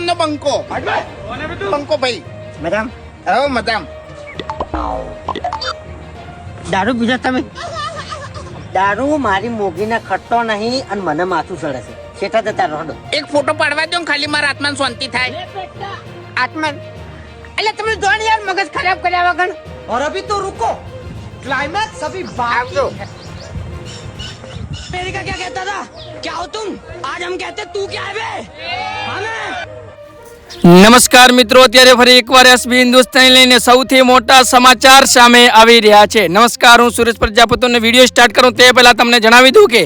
નામનો બંકો. બંકો ભાઈ. મેડમ હવે મજામ. દારૂ પીધા તમે? દારૂ મારી મોગીને ખટતો નહીં અને મને માથું ચડે છે. શેઠા જતા રોડો. એક ફોટો પાડવા દો ને ખાલી મારા આત્માને શાંતિ થાય. આત્મા એટલે તમે જોણ યાર મગજ ખરાબ કર્યા વગર. और अभी तो रुको, क्लाइमैक्स अभी बाकी है। अमेरिका क्या कहता था? क्या हो तुम? आज हम कहते तू क्या है बे? हमें નમસ્કાર મિત્રો, અત્યારે ફરી એકવાર એસબી હિન્દુસ્તાની લઈને સૌથી મોટા સમાચાર સામે આવી રહ્યા છે. નમસ્કાર, હું સુરેશ પ્રજાપતિને વિડીયો સ્ટાર્ટ કરું તે પહેલાં તમને જણાવી દઉં કે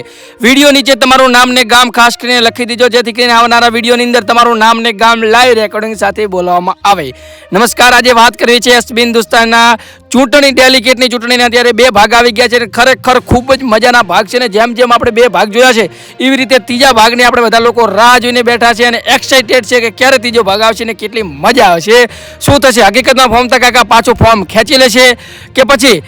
વિડીયો નીચે તમારું નામ ને ગામ ખાસ કરીને લખી દીજો, જેથી કરીને આવનારા વિડીયોની અંદર તમારું નામ ને ગામ લાઈવ રેકોર્ડિંગ સાથે બોલવામાં આવે. નમસ્કાર, આજે વાત કરવી છે એસબી હિન્દુસ્તાનના ચૂંટણી ડેલિગેટની ચૂંટણીના અત્યારે બે ભાગ આવી ગયા છે. ખરેખર ખૂબ જ મજાના ભાગ છે ને જેમ જેમ આપણે બે ભાગ જોયા છે એવી રીતે ત્રીજા ભાગની આપણે બધા લોકો રાહ જોઈને બેઠા છે અને એક્સાઇટેડ છે કે ક્યારે ત્રીજો ભાગ આવશે ને કેટલી મજા આવશે. શું થશે હકીકતમાં? ફોર્મ કાકા પાછું ફોર્મ ખેંચી લેશે કે પછી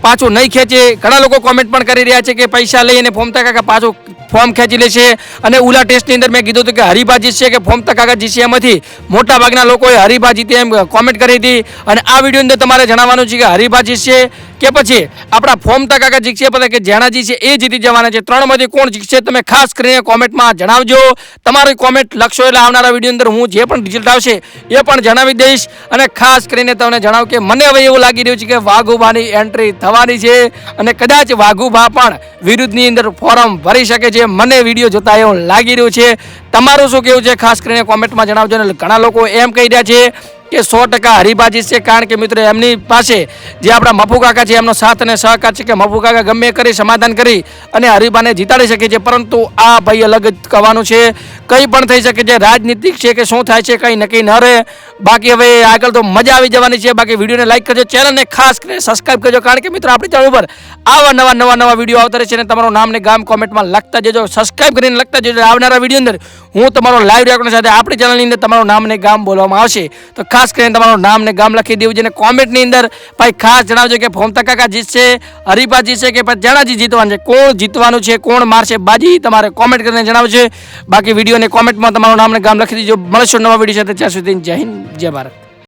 પાછું નહીં ખેંચે? ઘણા લોકો કોમેન્ટ પણ કરી રહ્યા છે કે પૈસા લઈને ફોર્મ કાકા પાછું ફોર્મ ખેંચી લેશે. અને ઉલા ટેસ્ટની અંદર મેં કીધું હતું કે હરીફા જીતશે કે ફોર્મ કાકા જીતશે, એમાંથી મોટા ભાગના લોકોએ હરીફા જીતે એમ કોમેન્ટ કરી હતી. અને આ વિડીયો અંદર તમારે જણાવવાનું છે કે હરીફા જીતશે કે પછી આપણા ફોર્મ કાકા જીતશે, પછી કે જેણાજી છે એ જીતી જવાના છે. ત્રણમાંથી કોણ જીતશે તમે ખાસ કરીને કોમેન્ટમાં જણાવજો. તમારી કોમેન્ટ લખશો એટલે આવનારા વિડીયો અંદર હું જે પણ રિઝલ્ટ આવશે એ પણ જણાવી દઈશ. અને ખાસ કરીને તમને જણાવું કે મને હવે એવું લાગી રહ્યું છે કે વાઘુભાની એન્ટ્રી થવાની છે અને કદાચ વાઘુભા પણ વિરુદ્ધની અંદર ફોર્મ ભરી શકે છે. મને વિડીયો જોતા એવું લાગી રહ્યું છે. તમારું શું કેવું છે ખાસ કરીને કોમેન્ટમાં જણાવજો. અને ઘણા લોકો એમ કહી રહ્યા છે કે 100% હરીફા જીતશે, કારણ કે મિત્રો એમની પાસે જે આપણા મફુ કાકા છે એમનો સાથ અને સહકાર છે કે મફુ કાકા ગમે કરી સમાધાન કરી અને હરીફાને જીતાડી શકે છે. પરંતુ આ ભાઈ અલગ જ કહેવાનું છે, કંઈ પણ થઈ શકે છે. રાજનીતિક છે કે શું થાય છે કંઈ નક્કી ન રહે. બાકી હવે આગળ તો મજા આવી જવાની છે. બાકી વિડીયોને લાઈક કરજો, ચેનલને ખાસ કરીને સબસ્ક્રાઈબ કરજો, કારણ કે મિત્રો આપણી ચેનલ ઉપર આવા નવા વિડીયો આવતા રહેશે. અને તમારું નામ ને ગામ કોમેન્ટમાં લખતા જજો, સબસ્ક્રાઈબ કરીને લખતા જજો. આવનારા વિડીયો અંદર હું તમારો લાઈવ રેકોર્ડ સાથે આપણી ચેનલની અંદર તમારું નામ ને ગામ બોલવામાં આવશે. તો ખાસ કરીને તમારું નામ ને ગામ લખી દેવું છે. અને કોમેન્ટની અંદર ભાઈ ખાસ જણાવજો કે ફોમતા કાકા જીતશે, હરીફા જીતશે કે પછી જેણાજી જીતવાનું છે, કોણ જીતવાનું છે, કોણ મારશે બાજી, તમારે કોમેન્ટ કરીને જણાવજો. બાકી વિડીયોને કોમેન્ટમાં તમારું નામ ને ગામ લખી દેજો. મળશું નવા વિડીયો સાથે, ત્યાં સુધી જય હિન્દ, જય ભારત.